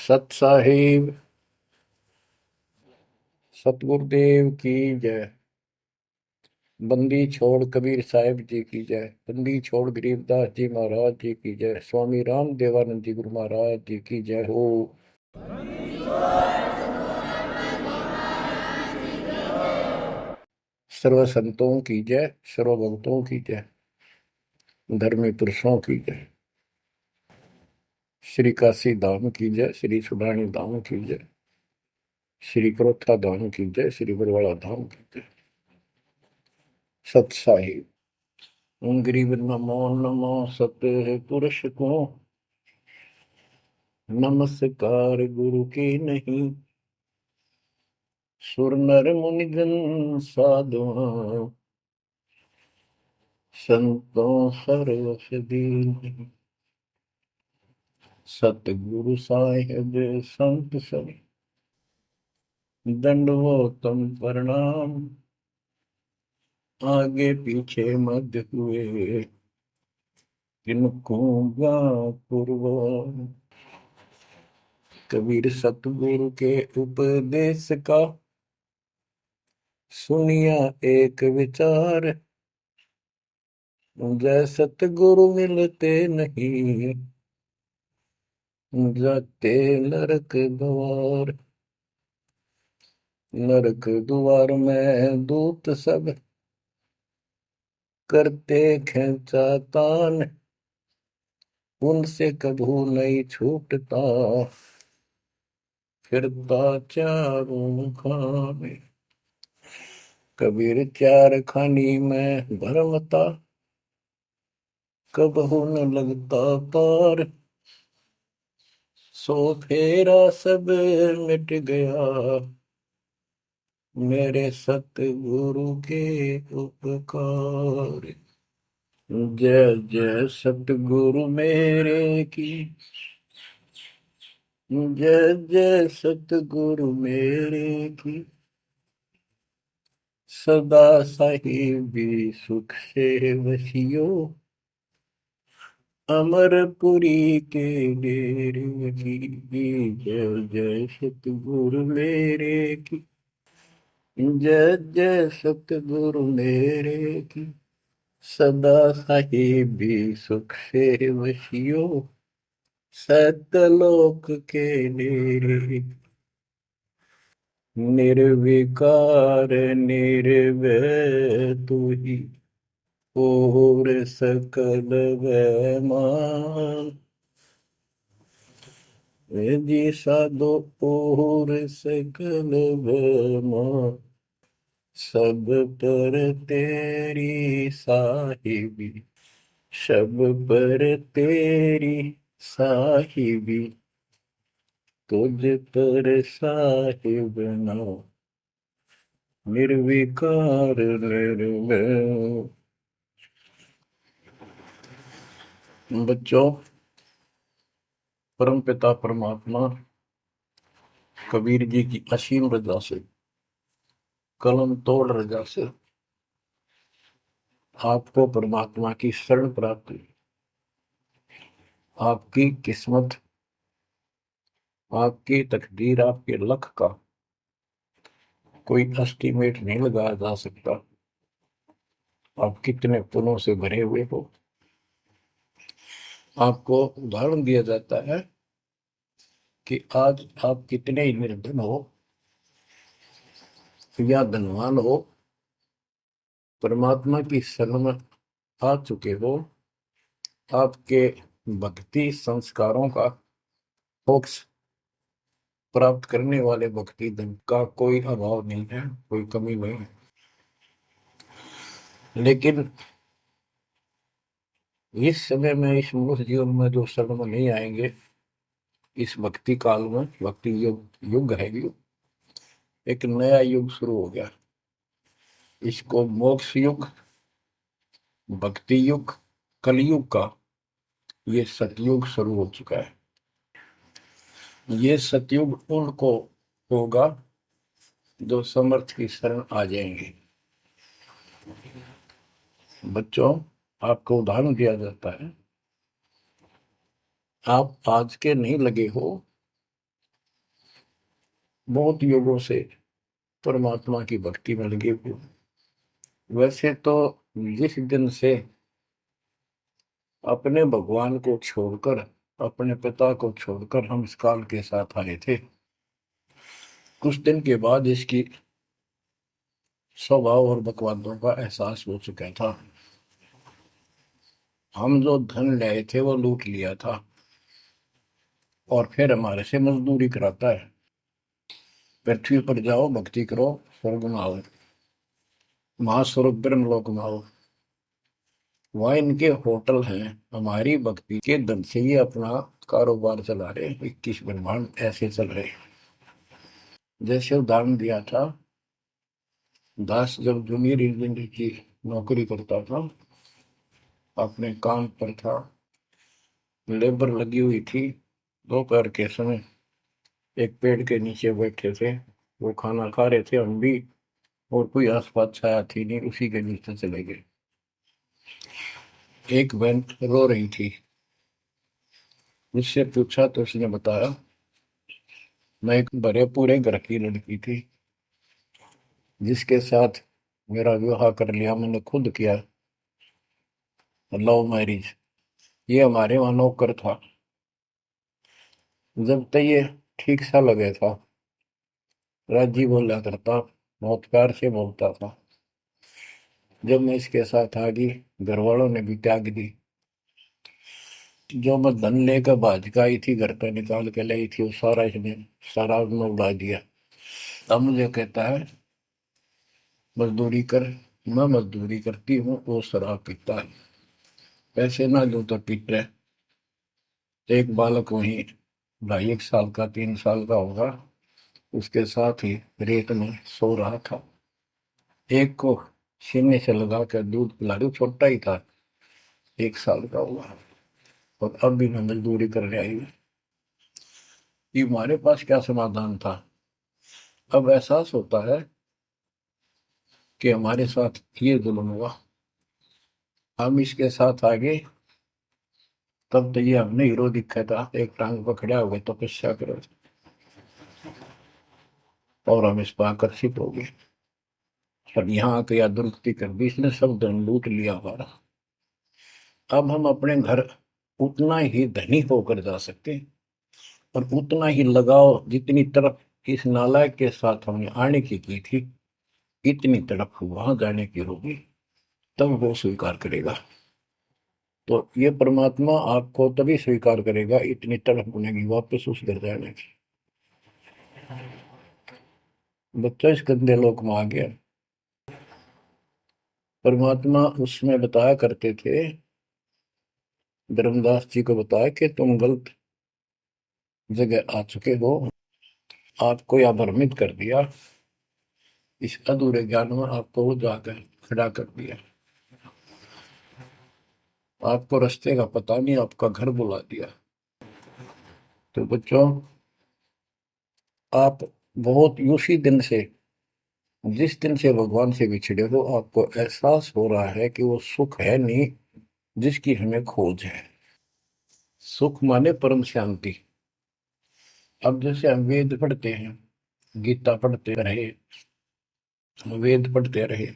सत साहिब सतगुरुदेव की जय। बंदी छोड़ कबीर साहिब जी की जय। बंदी छोड़ गरीबदास जी महाराज जी की जय। स्वामी राम देवानंद जी गुरु महाराज जी की जय हो। सर्व संतों की जय, सर्व भक्तों की जय, धर्मी पुरुषों की जय। श्री काशी धाम की जय, श्री सुडानी धाम की जय, श्री क्रोथा धाम की जय, श्री बरवाड़ा धाम की जय। सत साहिब गरीब नमो नमो सत पुरुष को नमस्कार गुरु की नहीं। सुर नर मुनिजन साधुआ संतों सर्वस दीन। सतगुरु साहिब संत सब दंडवतम प्रणाम। आगे पीछे मध्य हुए किनको पूर्व। कबीर सतगुरु के उपदेश का सुनिया एक विचार। जय सतगुरु मिलते नहीं जाते नरक द्वार। नरक द्वार में दूत सब करते खेचातान। उनसे कभू नहीं छूटता फिरता चारों खाने। कबीर चार खानी में भरमता कबहू न लगता पार। सो फेरा सब मिट गया मेरे सतगुरु के उपकार। जय जय सतगुरु मेरे की जय जय सतगुरु मेरे की। सदा साहिबी सुख से वसियो अमरपुरी के डेरे की। जय जय सतगुरु मेरे की जय जय सतगुरु मेरे की। सदा साहिबी सुख से वसियो सतलोक के डेरे। निर्विकार निर्भय तू ही और सकल वैमान। जी साधो और सकल वैमान। सब पर तेरी साहिबी सब पर तेरी साहिबी। तुझ पर साहिब ना निर्विकार निर्भय। बच्चों, परम पिता परमात्मा कबीर जी की असीम रजा से कलम तोड़ रजा से आपको परमात्मा की शरण प्राप्त हुई। आपकी किस्मत, आपकी तकदीर, आपके लक का कोई एस्टीमेट नहीं लगाया जा सकता। आप कितने पुण्यों से भरे हुए हो। आपको उदाहरण दिया जाता है कि आज आप कितने ही निर्धन हो या धनवान हो, परमात्मा की शरण में आ चुके हो। आपके भक्ति संस्कारों का मोक्ष प्राप्त करने वाले भक्ति धन का कोई अभाव नहीं है, कोई कमी नहीं है। लेकिन इस समय में, इस मनुष्य जीवन में जो शरण में नहीं आएंगे, इस भक्ति काल में, भक्ति युग है, एक नया युग शुरू हो गया। इसको मोक्ष युग, भक्ति युग, कलयुग का ये सतयुग शुरू हो चुका है। ये सतयुग उनको होगा जो समर्थ की शरण आ जाएंगे। बच्चों, आपको उदाहरण दिया जाता है। आप आज के नहीं लगे हो, बहुत युगों से परमात्मा की भक्ति में लगे हुए। वैसे तो जिस दिन से अपने भगवान को छोड़कर, अपने पिता को छोड़कर हम इस काल के साथ आए थे, कुछ दिन के बाद इसकी स्वभाव और बकवादों का एहसास हो चुका था। हम जो धन लाए थे वो लूट लिया था और फिर हमारे से मजदूरी कराता है। पृथ्वी पर जाओ, भक्ति करो, स्वर्ग में आओ, महास्वर्ग ब्रह्मलोक में आओ। वहाँ इनके होटल हैं, हमारी भक्ति के धन से ही अपना कारोबार चला रहे। 21 ब्रह्मांड ऐसे चल रहे। जैसे उदाहरण दिया था, दास जब जूनियर इंजीनियर की नौकरी करता था, अपने काम पर था, लेबर लगी हुई थी, दोपहर के समय एक पेड़ के नीचे बैठे थे, वो खाना खा रहे थे, हम भी, और कोई आसपास छाया थी नहीं, उसी के नीचे चले गए। एक बहन रो रही थी, उससे पूछा तो उसने बताया, मैं एक बड़े पूरे घर की लड़की थी जिसके साथ मेरा विवाह कर लिया, मैंने खुद किया, लव मैरिज। ये हमारे वहां नौकर था। जब तक ये ठीक सा लगे था, राजी बोला करता, बहुत प्यार से बोलता था। जब मैं इसके साथ आ गई, घर वालों ने भी त्याग दी। जो मैं धन लेकर भाज का आई थी, घर पे निकाल के लाई थी, वो सारा इसने, सारा उसने उड़ा दिया। अब मुझे कहता है मजदूरी कर। मैं मजदूरी करती हूँ, वो शराब पीता है, पैसे ना दूं तो पीट रहे। एक बालक वहीं 2.5 साल का, 3 साल का होगा, उसके साथ ही रेत में सो रहा था। एक को सीने से लगा कर दूध पिला रही, छोटा ही था, 1 साल का हुआ, और अब भी मैं मजदूरी करने आई हूँ। ये हमारे पास क्या समाधान था? अब एहसास होता है कि हमारे साथ ये जुल्म हुआ, हम इसके साथ आगे, तब तो ये हमने हीरो दिखा था, एक टांग पकड़ा हुआ तपस्या करो, और हम इस पर आकर्षित हो गए। पर यहाँ आके या दुरुस्ती कर दी इसने, सब धन लूट लिया हमारा। अब हम अपने घर उतना ही धनी होकर जा सकते हैं, और उतना ही लगाव जितनी तरफ इस नालायक के साथ हमने आने की थी, इतनी तरफ वहां जाने की होगी, तब वो स्वीकार करेगा। तो ये परमात्मा आपको तभी स्वीकार करेगा, इतनी तरफ बनेगी वापस उस घर जाने की। बच्चा इस गंदे लोक में आ गया। परमात्मा उसमें बताया करते थे, धर्मदास जी को बताया कि तुम गलत जगह आ चुके हो, आपको या भ्रमित कर दिया, इस अधूरे ज्ञान में आपको वो जाकर खड़ा कर दिया, आपको रास्ते का पता नहीं, आपका घर बुला दिया। तो बच्चों, आप बहुत उसी दिन से, जिस दिन से भगवान से बिछड़े हो, आपको एहसास हो रहा है कि वो सुख है नहीं जिसकी हमें खोज है। सुख माने परम शांति। अब जैसे हम वेद पढ़ते हैं, गीता पढ़ते रहे, वेद पढ़ते रहे,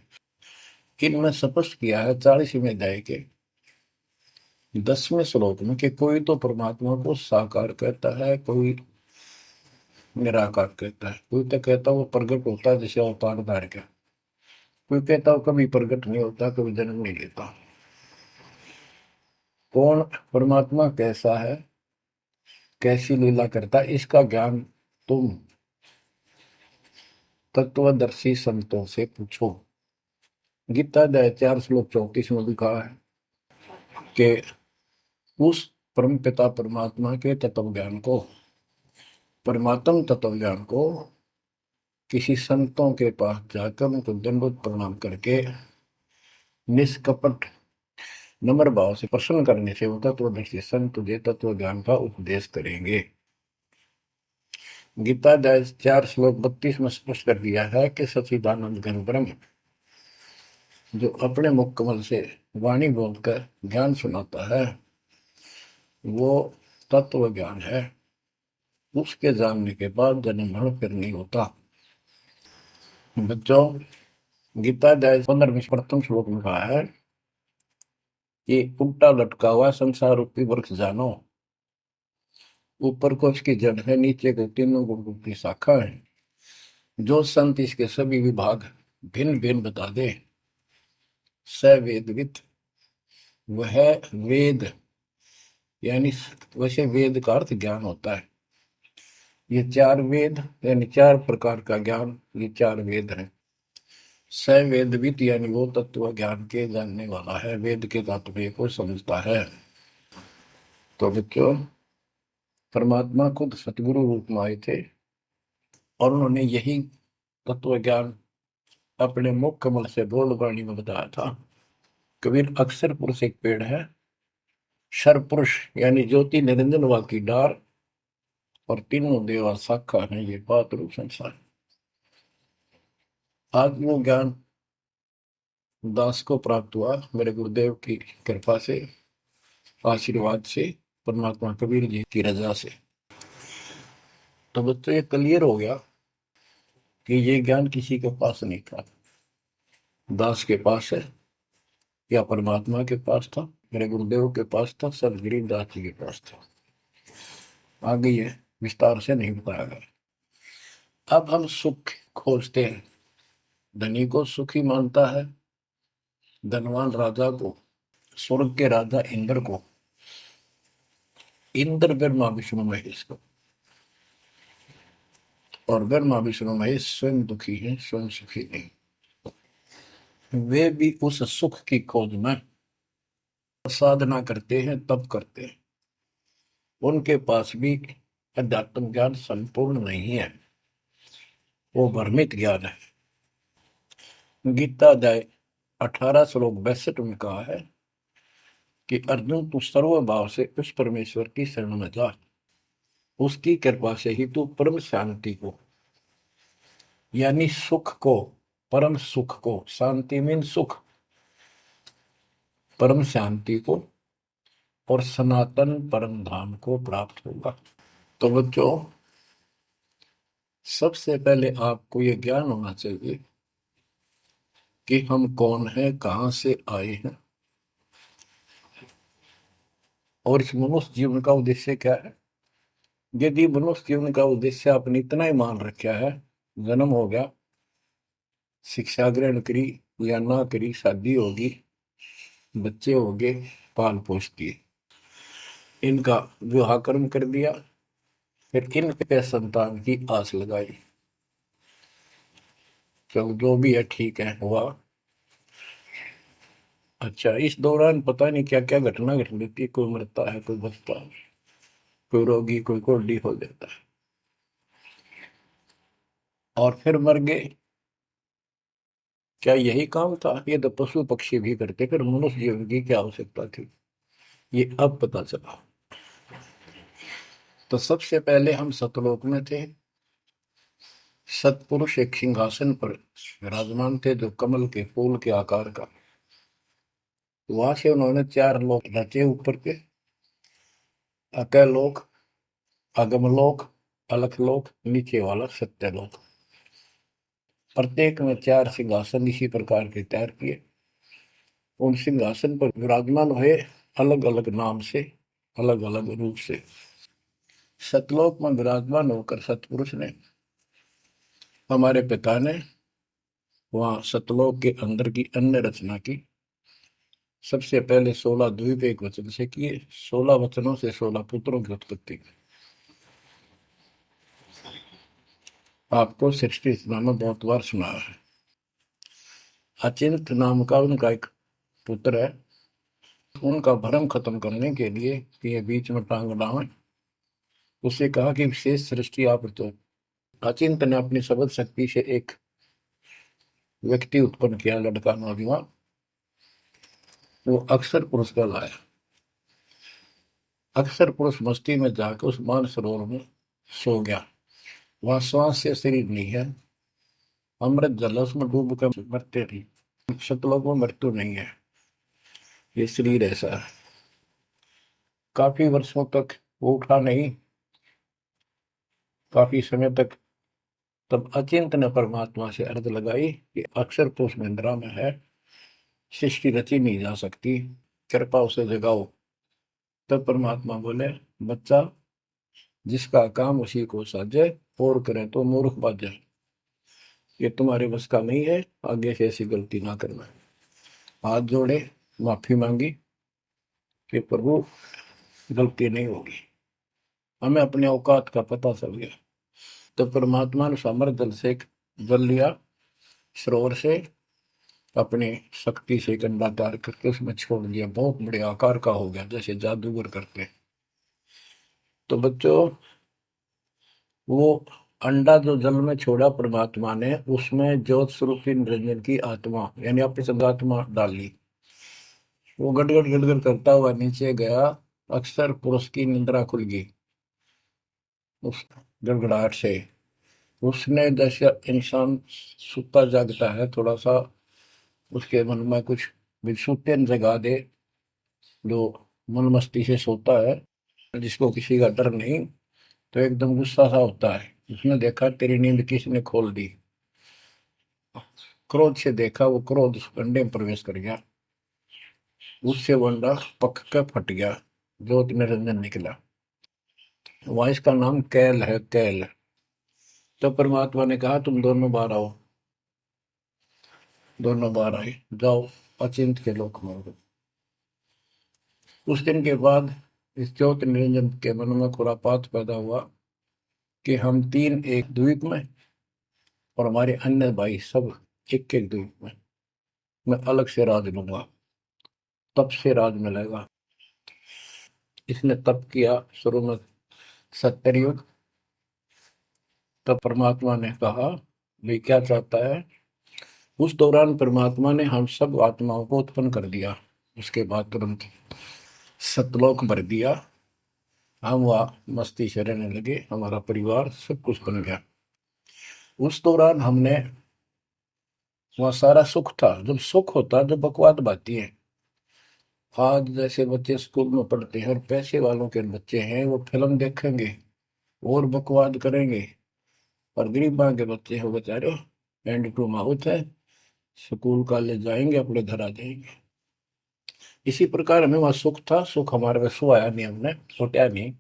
इनमें स्पष्ट किया है 40वें अध्याय के 10वें श्लोक में कि कोई तो परमात्मा को साकार कहता है, कोई निराकार कहता है, कोई तो कहता है वो प्रकट होता है जैसे अवतार धार का, कोई कहता है कभी प्रकट नहीं होता, कभी जन्म नहीं लेता। कौन परमात्मा कैसा है, कैसी लीला करता है, इसका ज्ञान तुम तत्वदर्शी संतों से पूछो। गीता अध्याय 4 श्लोक 34 में लिखा है कि उस परम पिता परमात्मा के तत्व ज्ञान को, परमात्म तत्व ज्ञान को किसी संतों के पास जाकर उनको दंडवत प्रणाम करके निष्कपट नम्र भाव से प्रसन्न करने से वो तत्वदर्शी संत तुझे तत्व ज्ञान का उपदेश करेंगे। गीता अध्याय 4 श्लोक 32 में स्पष्ट कर दिया है कि सच्चिदानंद घन ब्रह्म जो अपने मुख कमल से वाणी बोलकर ज्ञान सुनाता है, वो तत्व ज्ञान है। उसके जानने के बाद जन्म मरण फिर नहीं होता। बच्चों, गीता अध्याय 15 में प्रथम श्लोक में कहा है कि उल्टा लटका हुआ संसार रूपी वृक्ष जानो, ऊपर को उसकी जड़ है, नीचे को तीनों गुण की शाखा है। जो संत इसके सभी विभाग भिन्न भिन्न बता दे, स वेदविद, वह वेद, यानी वैसे वेद का अर्थ ज्ञान होता है। ये चार वेद यानी चार प्रकार का ज्ञान, ये चार वेद हैं। स वेदविद यानी वो तत्व ज्ञान के जानने वाला है, वेद के तात्पर्य को समझता है। तो बच्चों, परमात्मा खुद सतगुरु रूप में आए थे और उन्होंने यही तत्व ज्ञान अपने मुख कमल से बोल वाणी में बताया था। कबीर अक्षर पुरुष एक पेड़ है, शर पुरुष यानी ज्योति निरंजन वा की डार, और तीनों देवा शाखा है, ये बात रूप संसार। आज वो ज्ञान दास को प्राप्त हुआ मेरे गुरुदेव की कृपा से, आशीर्वाद से, परमात्मा कबीर जी की रजा से। तो बच्चों, ये क्लियर हो गया कि ये ज्ञान किसी के पास नहीं था, दास के पास है या परमात्मा के पास था, मेरे गुरुदेव के पास था, सदगिरी दास जी के पास था। आगे ये विस्तार से नहीं बताया गया। अब हम सुख खोजते हैं। धनी को सुखी मानता है, धनवान राजा को, स्वर्ग के राजा इंद्र को, इंद्र ब्रह्मा विष्णु महेश को, और ब्रह्मा विष्णु महेश स्वयं दुखी है, स्वयं सुखी नहीं। वे भी उस सुख की खोज में साधना करते हैं, तप करते हैं। उनके पास भी अध्यात्म ज्ञान संपूर्ण नहीं है, वो भ्रमित ज्ञान है। गीता अध्याय 18 श्लोक 62 में कहा है कि अर्जुन, तू सर्व भाव से उस परमेश्वर की शरण में जा, उसकी कृपा से ही तू परम शांति को, यानी सुख को, परम सुख को, शांति मीन सुख, परम शांति को और सनातन परम धाम को प्राप्त होगा। तो बच्चों, सबसे पहले आपको यह ज्ञान होना चाहिए कि हम कौन हैं, कहां से आए हैं, और इस मनुष्य जीवन का उद्देश्य क्या है। यदि मनुष्य जीवन का उद्देश्य आपने इतना ही मान रखा है, जन्म हो गया, शिक्षा ग्रहण करी या ना करी, शादी होगी, बच्चे हो गए, पाल पोस दिए, इनका विवाह कर्म कर दिया, फिर इन पे संतान की आस लगाई, चलो जो भी है ठीक है, हुआ। अच्छा, इस दौरान पता नहीं क्या क्या घटना घट लेती है, कोई मरता है, कोई बचता है, कोई रोगी, कोई कोल्डी हो जाता है, और फिर मर गए। क्या यही काम था? ये तो पशु पक्षी भी करते, फिर मनुष्य जीवन की क्या आवश्यकता थी, ये अब पता चला। तो सबसे पहले हम सतलोक में थे, सतपुरुष एक सिंहासन पर विराजमान थे जो कमल के फूल के आकार का। वहां से उन्होंने चार लोक रचे ऊपर के, अकलोक, अगमलोक, अलखलोक, नीचे वाला सत्यलोक। प्रत्येक में चार सिंहासन इसी प्रकार के तैयार किए। उन सिंहासन पर विराजमान हुए अलग अलग नाम से, अलग अलग रूप से। सतलोक में विराजमान होकर सतपुरुष ने, हमारे पिता ने, वहां सतलोक के अंदर की अन्य रचना की। सबसे पहले 16 द्वीप एक वचन से किए, 16 वचनों से 16 पुत्रों की उत्पत्ति की। आपको सृष्टि रचना में बहुत बार सुना है। अचिंत नाम का उनका एक पुत्र है, उनका भ्रम खत्म करने के लिए कि ये बीच में टांग डावे, उसे कहा कि विशेष सृष्टि आप तो। अचिंत ने अपनी शब्द शक्ति से एक व्यक्ति उत्पन्न किया, लड़का नौजवान, वो अक्षर पुरुष का लाया। अक्षर पुरुष मस्ती में जाकर उस मान सरोवर में सो गया। वहां श्वास से शरीर नहीं है, अमृत जल उसमें डूब कर मरते नहीं, शतलोक में मृत्यु नहीं है, ये शरीर ऐसा है। काफी वर्षों तक वो उठा नहीं, काफी समय तक। तब अचिंत ने परमात्मा से अर्ज लगाई कि अक्षर पुरुष निद्रा में है, सृष्टि रची नहीं जा सकती, कृपा उसे जगाओ। तब परमात्मा बोले, बच्चा, जिसका काम उसी को साजे, और करें तो मूर्ख बाजे। ये तुम्हारे बस का नहीं है, आगे से ऐसी गलती ना करना। हाथ जोड़े, माफी मांगी कि प्रभु गलती नहीं होगी, हमें अपने औकात का पता चल गया। तो परमात्मा ने समर जल से जल लिया, सरोवर से, अपनी शक्ति से एक अंडा तैयार करके उसमें छोड़ दिया। बहुत बड़े आकार का हो गया, जैसे जादूगर करते। तो बच्चों, वो अंडा जो जल में छोड़ा परमात्मा ने, उसमें ज्योत स्वरूपी निरंजन की आत्मा यानी अपनी संगात्मा डाली। वो गड़गड़ गड़गड़ करता हुआ नीचे गया। अक्सर पुरुष की निंद्रा खुल गई उस गड़गड़ाहट से। उसने, जैसे इंसान सुता जागता है, थोड़ा सा उसके मन में कुछ विक्षुप्ति जगा दे, जो मन मस्ती से सोता है, जिसको किसी का डर नहीं, तो एकदम गुस्सा सा होता है। उसने देखा तेरी नींद किसने खोल दी। क्रोध से देखा, वो क्रोध उस अंडे में प्रवेश कर गया। उससे वो अंडा पक कर फट गया, ज्योत निरंजन निकला। वहां इसका नाम कैल है, कैल। तो परमात्मा ने कहा, तुम दोनों बाहर आओ। दोनों बाहर आए, जाओ अचिंत के लोक में। उस दिन के बाद इस ज्योति निरंजन के मन में खुरापात पैदा हुआ कि हम तीन एक द्वीप में, और हमारे अन्य भाई सब एक एक द्वीप में। मैं अलग से राज लूंगा, तप से राज मिलेगा। इसने तप किया शुरू में, सत्तर युग। तब परमात्मा ने कहा, भाई क्या चाहता है। उस दौरान परमात्मा ने हम सब आत्माओं को उत्पन्न कर दिया। उसके बाद तुरंत सतलोक भर दिया। हम वहाँ मस्ती से रहने लगे, हमारा परिवार सब कुछ बन गया। उस दौरान हमने, वहाँ सारा सुख था। जब सुख होता, जब बकवाद बाती है। आज जैसे बच्चे स्कूल में पढ़ते हैं और पैसे वालों के बच्चे हैं, वो फिल्म देखेंगे और बकवाद करेंगे। और गरीबां के बच्चे हो बेचारे, एंड टू माउथ है, स्कूल कॉलेज जाएंगे, अपने घर आ जाएंगे। इसी प्रकार हमें वहां सुख था। सुख हमारे में सो आया नहीं, हमने छोटा नहीं।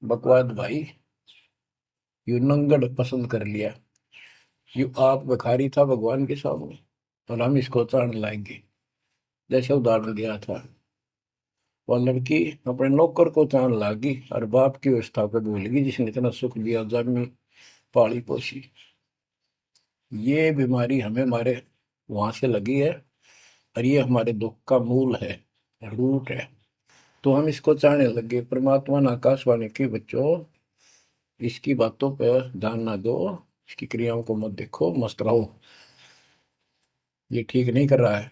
बकवाद भाई, यू नंगड़ पसंद कर लिया। यू आप भिखारी था भगवान के सामने, और हम इसको चाण लाएंगे। जैसे उदाहरण दिया था, वह लड़की अपने नौकर को चाण लागी और बाप की व्यवस्था को भूल गई, जिसने इतना सुख दिया, जन्मी पाली पोसी। ये बीमारी हमें हमारे वहां से लगी है, और ये हमारे दुख का मूल है, रूट है। तो हम इसको चाहने लगे। परमात्मा ने आकाशवाणी की, बच्चों इसकी बातों पर ध्यान ना दो, इसकी क्रियाओं को मत देखो, मस्त रहो, ये ठीक नहीं कर रहा है।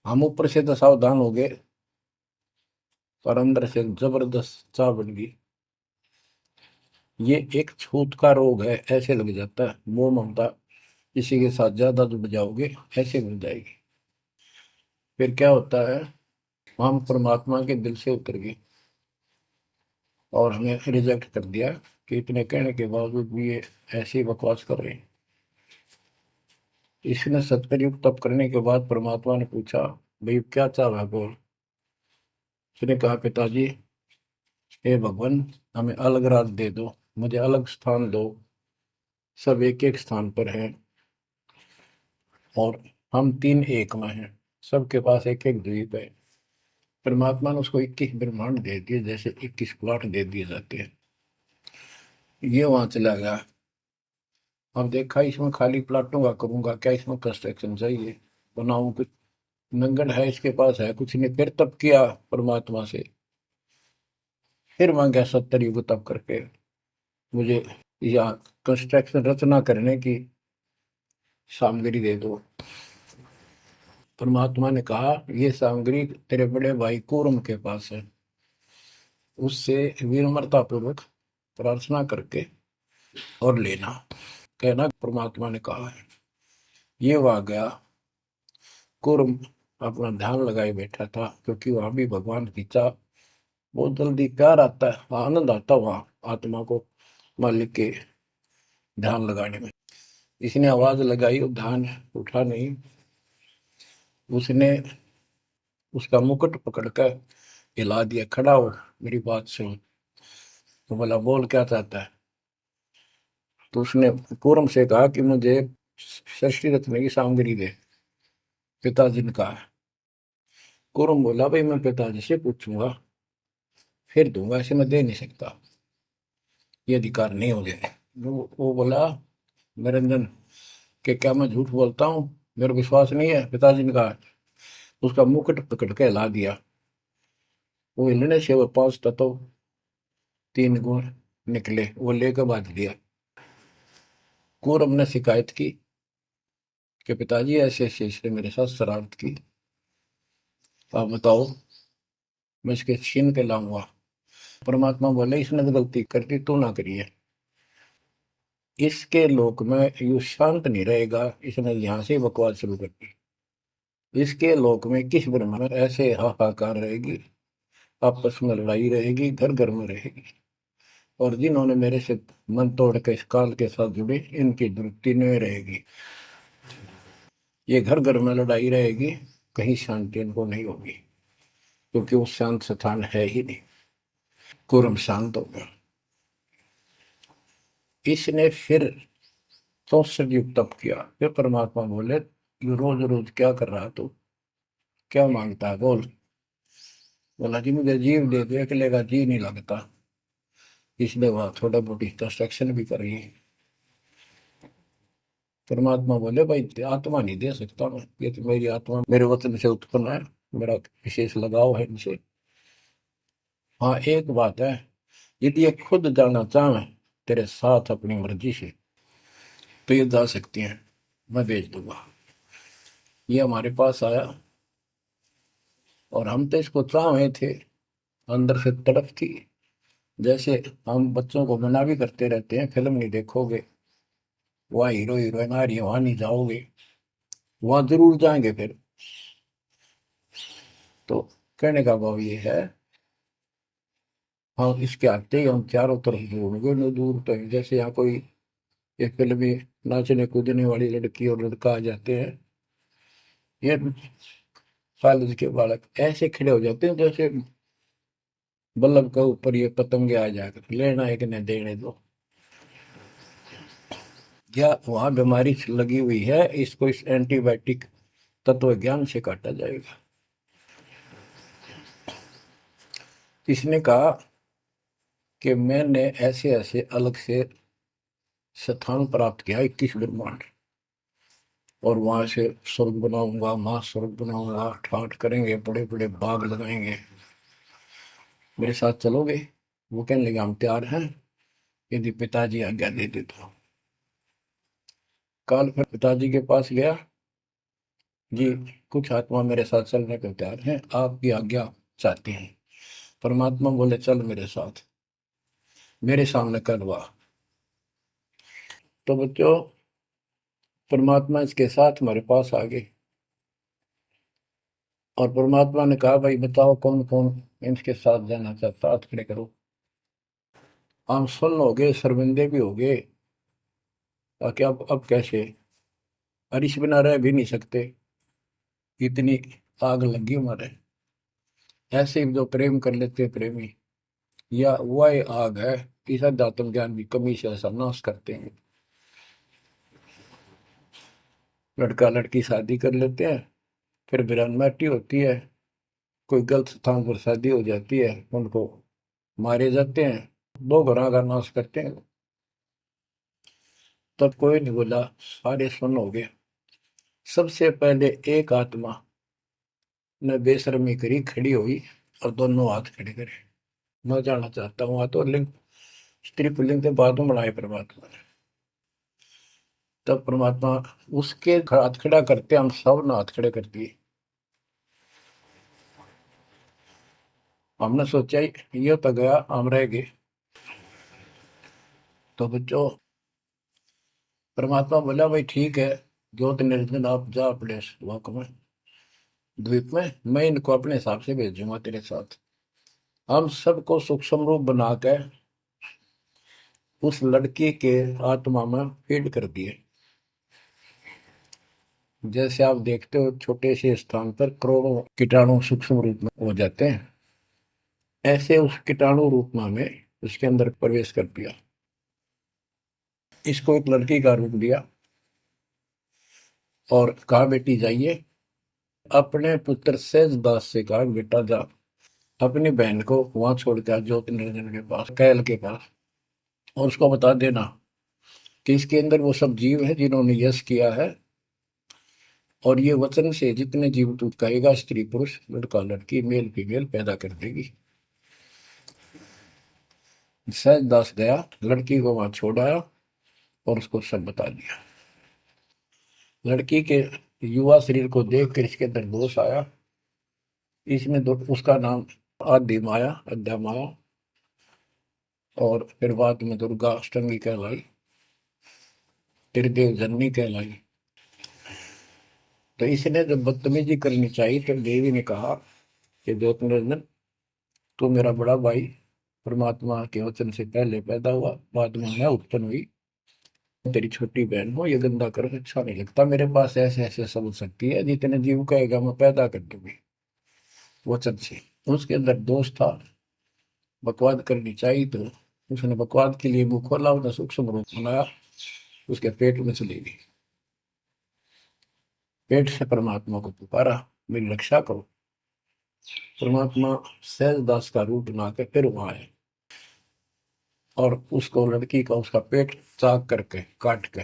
हम ऊपर से तो सावधान हो गए, पर अंदर से जबरदस्त चाह बन गई। ये एक छूत का रोग है, ऐसे लग जाता है। मोह ममता किसी के साथ ज्यादा जुड़ जाओगे, ऐसे मिल जाएगी। फिर क्या होता है, हम परमात्मा के दिल से उतर गए और हमें रिजेक्ट कर दिया कि इतने कहने के बावजूद भी ये ऐसी बकवास कर रहे हैं। इसने सत्कर्युग तप करने के बाद परमात्मा ने पूछा, भाई क्या चाह रहा है, बोल। उसने कहा, पिताजी, हे भगवान, हमें अलग राज दे दो, मुझे अलग स्थान दो। सब एक एक स्थान पर हैं, और हम तीन एक में हैं। सबके पास एक एक द्वीप है। परमात्मा ने उसको 21 ब्रह्मांड दे दिए, जैसे 21 प्लॉट दे दिए जाते हैं। ये वहां चला गया। अब देखा, इसमें खाली प्लाटों का करूंगा क्या, इसमें कंस्ट्रक्शन चाहिए, बनाऊं कुछ। नंगन है, इसके पास है कुछ नहीं। फिर तप किया परमात्मा से, फिर मांगा 70 युग तप करके, मुझे या कंस्ट्रक्शन रचना करने की सामग्री दे दो। परमात्मा ने कहा, ये सामग्री तेरे बड़े भाई कूर्म के पास है, उससे विनम्रता पूर्वक प्रार्थना करके और लेना। कहना परमात्मा ने कहा है। ये वहां गया। कूर्म अपना ध्यान लगाए बैठा था, क्योंकि वहां भी भगवान की चाह, बहुत जल्दी प्यार आता है, आनंद आता है वहां आत्मा को। मालिक के ध्यान लगाने में। इसने आवाज लगाई और ध्यान उठा नहीं। उसने उसका मुकुट पकड़कर हिला दिया, खड़ा हो, मेरी बात सुन। तो बोला, बोल क्या चाहता है? तो उसने कूर्म से कहा कि मुझे षष्ठी रत्न की सामग्री दे, पिताजी ने कहा। कूर्म बोला, भाई मैं पिताजी से पूछूंगा फिर दूंगा, ऐसे मैं दे नहीं सकता, ये अधिकार नहीं हो गया। वो बोला, निरंजन, कि क्या मैं झूठ बोलता हूँ? मेरा विश्वास नहीं है? पिताजी ने कहा। उसका मुकुट पकड़ के हिला दिया। वो हिलने से वो 5 तत्व 3 गुण निकले, वो लेकर बांध दिया। कूर्म ने शिकायत की कि पिताजी ऐसे ऐसे इसने मेरे साथ शरारत की, आप बताओ, मैं इसके छीन के लाऊंगा। परमात्मा बोले, इसने तो गलती कर दी, तू ना करिए। इसके लोक में यू शांत नहीं रहेगा, इसने यहां से बकवास शुरू कर दी। इसके लोक में किस ब्रह्म में ऐसे हाहाकार रहेगी, आपस में लड़ाई रहेगी, घर घर में रहेगी। और जिन्होंने मेरे से मन तोड़ के इस काल के साथ जुड़े, इनकी तृप्ति नहीं रहेगी। ये घर घर में लड़ाई रहेगी, कहीं शांति इनको नहीं होगी, क्योंकि वो शांत स्थान है ही नहीं। कुरम शांत हो गया। इसने फिर 64 युग तप किया। फिर परमात्मा बोले, ये रोज रोज क्या कर रहा तू, क्या मांगता है, बोल। बोला, जी मुझे जीव दे दो, अकेले का जी नहीं लगता। इसलिए वहां थोड़ा मोटी कंस्ट्रक्शन भी कर रही है। परमात्मा बोले, भाई आत्मा नहीं दे सकता मैं, ये तो मेरी आत्मा मेरे वतन से उत्पन्न है, मेरा विशेष लगाव है इनसे। हाँ, एक बात है, यदि ये खुद जाना चाहे तेरे साथ अपनी मर्जी से, तो ये जा सकती हैं, मैं भेज दूंगा। ये हमारे पास आया और हम तो इसको चाहे थे, अंदर से तड़प थी। जैसे हम बच्चों को मना भी करते रहते हैं, फिल्म नहीं देखोगे, वहाँ हीरो हीरोइन आ रही है, वहां नहीं जाओगे, वहां जरूर जाएंगे फिर। तो कहने का भाव ये है, हाँ, इसके आते ही हम चारों तरफ ढूंढोगे न दूर तक। जैसे यहाँ कोई एक फिल्म में नाचने कूदने वाली लड़की और लड़का आ जाते हैं, ये कॉलेज के बालक ऐसे खड़े हो जाते हैं जैसे बल्लभ के ऊपर ये पतंगे आ जाकर, लेना एक ने देने दो। या वहां बीमारी लगी हुई है, इसको इस एंटीबायोटिक तत्व ज्ञान से काटा जाएगा। इसने कहा कि मैंने ऐसे ऐसे अलग से स्थान प्राप्त किया, 21 ब्रह्मांड, और वहां से स्वर्ग बनाऊंगा, महास्वर्ग बनाऊंगा, ठाठ करेंगे, बड़े बड़े बाग लगाएंगे, मेरे साथ चलोगे? वो कहने लगे, हम तैयार हैं, यदि पिताजी आज्ञा दे दे तो। काल फिर पिताजी के पास गया, जी कुछ आत्मा मेरे साथ चलने को तैयार हैं, आपकी आज्ञा चाहते हैं। परमात्मा बोले, चल मेरे साथ, मेरे सामने करवा। तो बच्चों, परमात्मा इसके साथ हमारे पास आ गए और परमात्मा ने कहा, भाई बताओ कौन कौन इनके साथ जाना चाहता, हाथ खड़े करो। हम सुन्न हो गए, शर्मिंदे भी हो गए, ताकि अब कैसे, अरिश बिना रह भी नहीं सकते, इतनी आग लगी हमारे। ऐसे ही जो प्रेम कर लेते हैं प्रेमी, या वह आग है, इस अध्यात्म ज्ञान की कमी से ऐसा नाश करते हैं। लड़का लड़की शादी कर लेते हैं, फिर वीरानमाटी होती है, कोई गलत स्थान पर शादी हो जाती है, उनको मारे जाते हैं, 2 घरों का नाश करते हैं। तब कोई नहीं बोला, सारे सुन हो गए। सबसे पहले एक आत्मा ने बेशर्मी करी, खड़ी हुई और दोनों हाथ खड़े करे। मैं जाना चाहता हूँ, हाथ और लिंग स्त्री पुल्लिंग के बाद में बनाए परमात्मा ने। तब परमात्मा उसके हाथ खड़ा करते, हम सब ने हाथ खड़े कर दिए। हमने सोचा ये तो गया, हम रह गए। तो बच्चों, परमात्मा बोला, भाई ठीक है, ज्योत निरंजन आप जा अपने लोक में, द्वीप में, मैं इनको अपने हिसाब से भेजूंगा तेरे साथ। हम सबको सूक्ष्म रूप बना के उस लड़की के आत्मा में फीड कर दिए। जैसे आप देखते हो छोटे से स्थान पर करोड़ों कीटाणु सूक्ष्म रूप में हो जाते हैं, ऐसे उस कीटाणु रूप में उसके अंदर प्रवेश कर दिया। इसको एक लड़की का रूप दिया और कहा बेटी जाइए, अपने पुत्र सहजदास से कहा बेटा जा अपनी बहन को वहां छोड़ के ज्योति निरंजन के पास, कैल के पास, और उसको बता देना कि इसके अंदर वो सब जीव है जिन्होंने यश किया है, और ये वचन से जितने जीव तू कहेगा स्त्री पुरुष लड़का लड़की मेल फीमेल पैदा कर देगी। सहजदास गया, लड़की को वहां छोड़ आया और उसको सब बता दिया। लड़की के युवा शरीर को देख कर इसके अंदर दोष आया। इसमें उसका नाम आदि माया, अद्या माया, और फिर बाद में दुर्गा अष्टंगी कहलाई, त्रिदेव जननी कहलाई। तो इसने जब बदतमीजी करनी चाहिए तो देवी ने कहा कि ज्योति निरंजन तू मेरा बड़ा भाई, परमात्मा के वचन से पहले पैदा हुआ, बाद में मैं उत्पन्न हुई, तेरी छोटी बहन हो, ये गंदा कर अच्छा नहीं लगता, मेरे पास ऐसे ऐसे समझ सकती है, जितने जीव कहेगा मैं पैदा कर दूंगी वचन से। उसके अंदर दोष था, बकवाद करनी चाहिए, तो उसने बकवाद के लिए मुंह खोला, उसने सूक्ष्म रूप बनाया, उसके पेट में चली गई। पेट से परमात्मा को पुकारा मेरी रक्षा करो। परमात्मा सहजदास का रूप बना के फिर वहां आए और उसको लड़की का उसका पेट चाक करके काट के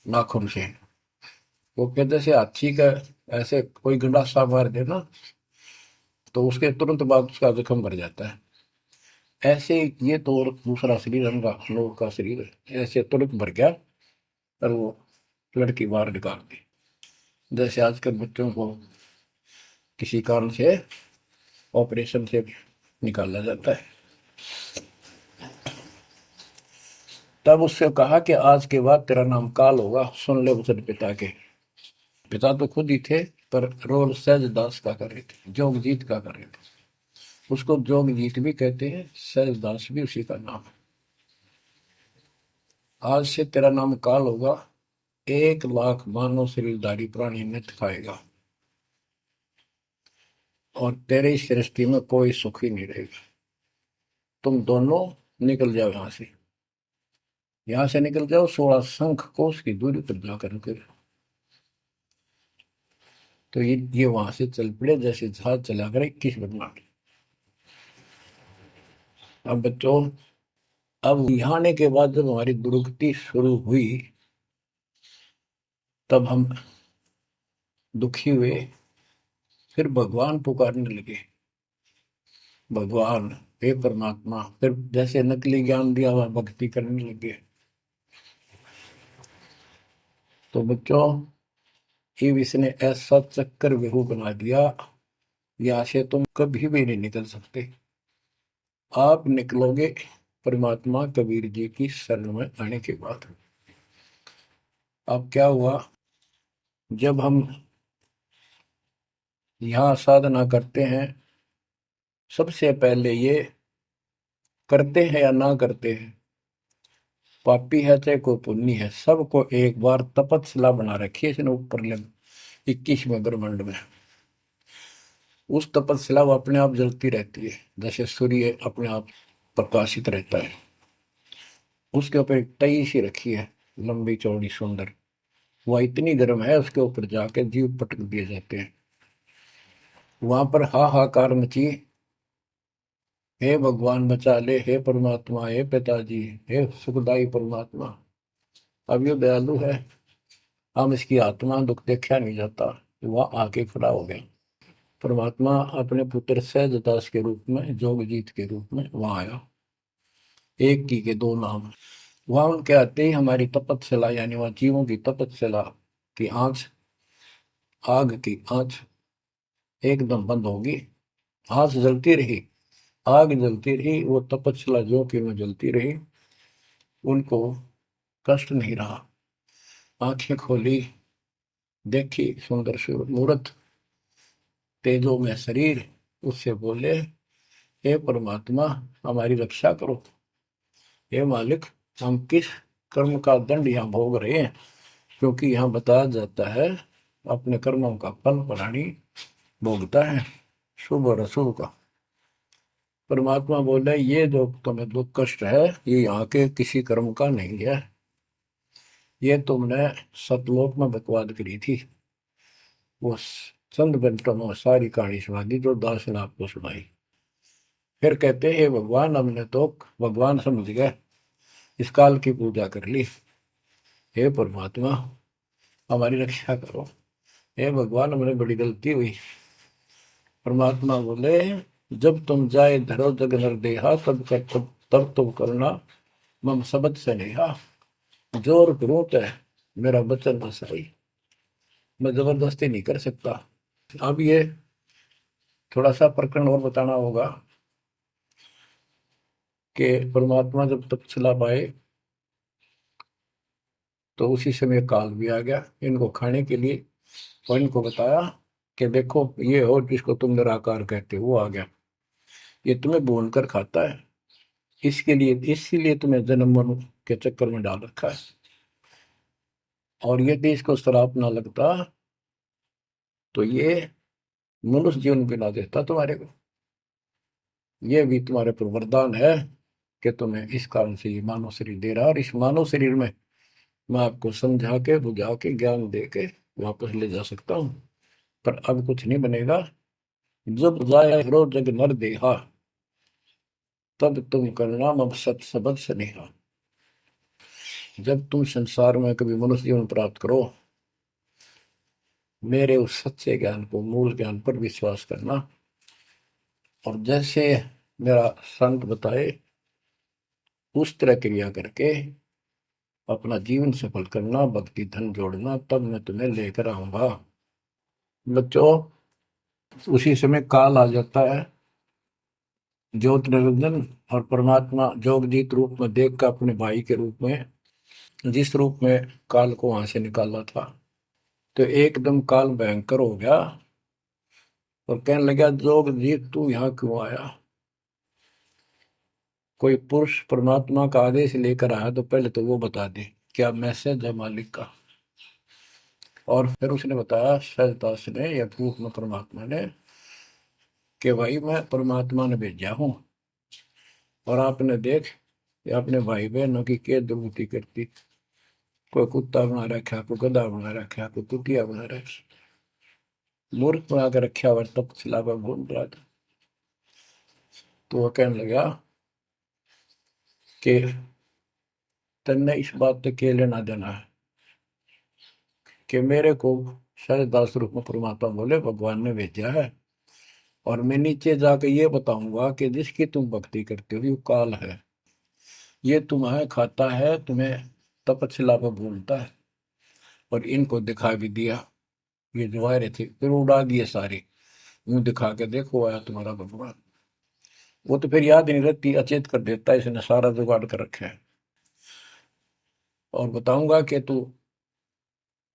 नाखून से, वो कहते से हाथी का ऐसे कोई गंडासा मार देना तो उसके तुरंत बाद उसका जख्म भर जाता है, ऐसे ये तो और दूसरा शरीर अंगा लोग का शरीर ऐसे तुरंत भर गया और वो लड़की बाहर निकाल दी। जैसे आजकल बच्चों को किसी कारण से ऑपरेशन से निकाला जाता है। तब उससे कहा कि आज के बाद तेरा नाम काल होगा, सुन ले वचन पिता के। पिता तो खुद ही थे पर रोल सहजदास का कर रहे थे, जोगजीत का कर रहे थे। उसको जोगजीत भी कहते हैं, सहजदास भी उसी का नाम है। आज से तेरा नाम काल होगा, 1,00,000 मानव शरीरधारी प्राणी नित्य खाएगा और तेरे इस सृष्टि में कोई सुख ही नहीं रहेगा। तुम दोनों निकल जाओ यहां से निकल जाओ 16 शंख कोस की दूरी पर जाकर रुके। तो ये वहां से चल पड़े जैसे जहाज चला कर 21 ब्रह्मांड। अब बच्चों, अब यहाँ आने के बाद जब हमारी दुर्गति शुरू हुई तब हम दुखी हुए, फिर भगवान पुकारने लगे, भगवान हे परमात्मा, फिर जैसे नकली ज्ञान दिया हुआ भक्ति करने लगे। तो बच्चों, शिव इसने ऐसा चक्कर व्यू बना दिया, यहाँ से तुम कभी भी नहीं निकल सकते। आप निकलोगे परमात्मा कबीर जी की शरण में आने के बाद। अब क्या हुआ, जब हम यहाँ साधना करते हैं, सबसे पहले ये करते हैं या ना करते हैं, पापी है चाहे कोई पुण्य है, सबको एक बार तपस्या बना रखी है इसने ऊपर 21वें ब्रह्मांड में। उस तपस्या वो अपने आप जलती रहती है, जैसे सूर्य अपने आप प्रकाशित रहता है। उसके ऊपर एक तई सी रखी है, लंबी चौड़ी सुंदर, वह इतनी गर्म है उसके ऊपर जाके जीव पटक दिए जाते हैं। वहां पर हाहाकार मची, हे भगवान बचा ले, हे परमात्मा, हे पिताजी, हे सुखदाई परमात्मा। अब ये दयालु है, हम इसकी आत्मा दुख देखा नहीं जाता। वह आके खड़ा हो गया परमात्मा अपने पुत्र सहजदास के रूप में, जोगजीत के रूप में वहां आया। एक की के दो नाम। वहां उनके आते ही हमारी तपस्या, यानी वह जीवों की तपस्या की आंच, आग की आंच एकदम बंद होगी। आंच जलती रही, आग जलती रही, वो तपस्या जो कि में जलती रही, उनको कष्ट नहीं रहा। आंखें खोली, देखी सुंदर मूर्त, तेजो में शरीर, उससे बोले हे परमात्मा हमारी रक्षा करो, हे मालिक, हम किस कर्म का दंड यहाँ भोग रहे हैं, क्योंकि यहाँ बताया जाता है अपने कर्मों का फल प्राणी भोगता है, शुभ और अशुभ का। परमात्मा बोले ये जो तुम्हें दुख कष्ट है ये यहाँ के किसी कर्म का नहीं है, ये तुमने सतलोक में बकवाद करी थी। वो चंद घंटों में सारी कहानी सुना दी जो दास ने आपको सुनाई। फिर कहते हे भगवान, हमने तो भगवान समझ गए, इस काल की पूजा कर ली। हे परमात्मा, हमारी रक्षा करो। हे भगवान, हमने बड़ी गलती हुई। परमात्मा बोले जब तुम जाए धरो जग नर देहा, तब तुम करना मम शब्द से नेहा। जोर करूं है मेरा वचन न सही, मैं जबरदस्ती नहीं कर सकता। अब ये थोड़ा सा प्रकरण और बताना होगा कि परमात्मा जब तपस्या पाए तो उसी समय काल भी आ गया इनको खाने के लिए, और इनको बताया कि देखो ये हो जिसको तुम निराकार कहते हो वो आ गया, ये तुम्हें भून कर खाता है, इसके लिए इसीलिए तुम्हें जन्म मरण के चक्कर में डाल रखा है। और यदि इसको श्राप ना लगता तो ये मनुष्य जीवन भी ना देता तुम्हारे को। ये भी तुम्हारे पर वरदान है कि तुम्हें इस कारण से ये मानव शरीर दे रहा है, और इस मानव शरीर में मैं आपको समझा के बुझा के ज्ञान दे के वापस ले जा सकता हूँ। पर अब कुछ नहीं बनेगा। जब जाए रो जग नर देहा, तब तुम करना मब सत सबद स्नेहा। जब तुम संसार में कभी मनुष्य जीवन प्राप्त करो, मेरे उस सच्चे ज्ञान को, मूल ज्ञान पर विश्वास करना, और जैसे मेरा संत बताए उस तरह क्रिया करके अपना जीवन सफल करना, भक्ति धन जोड़ना, तब मैं तुम्हें लेकर आऊंगा। बच्चों, उसी समय काल आ जाता है ज्योत निरंजन, और परमात्मा जोगजीत रूप में देख कर अपने भाई के रूप में, जिस रूप में काल को वहां से निकाला था, तो एकदम काल भयंकर हो गया और कहने लगा जोगजीत तू यहाँ क्यों आया। कोई पुरुष परमात्मा का आदेश लेकर आया तो पहले तो वो बता दे क्या मैसेज है मालिक का। और फिर उसने बताया सहजदास ने या रूप में परमात्मा ने कि भाई मैं परमात्मा ने भेजा हूं, और आपने देख ये अपने भाई बहनों की क्या दुर्गति करती, कोई कुत्ता बना रखा, कोई गधा बना रखा, कोई कुतिया बना रखा, मूर्ख बना के रखा हुआ तब सिलावा घूम रहा था। तो वह कहने लगा कि तन्ने इस बात से के लेना देना है कि मेरे को सहजदास रूप में परमात्मा बोले भगवान ने भेजा है, और मैं नीचे जाकर ये बताऊंगा कि जिसकी तुम भक्ति करते हो ये काल है, ये तुम्हें खाता है, तुम्हें तपस्या पर भूलता है। और इनको दिखा भी दिया, ये जो आ रहे थे फिर उड़ा दिए सारे, यूं दिखा के देखो आया तुम्हारा भगवान। वो तो फिर याद नहीं रहती, अचेत कर देता है, इसने सारा जुगाड़ कर रखा है। और बताऊंगा कि तू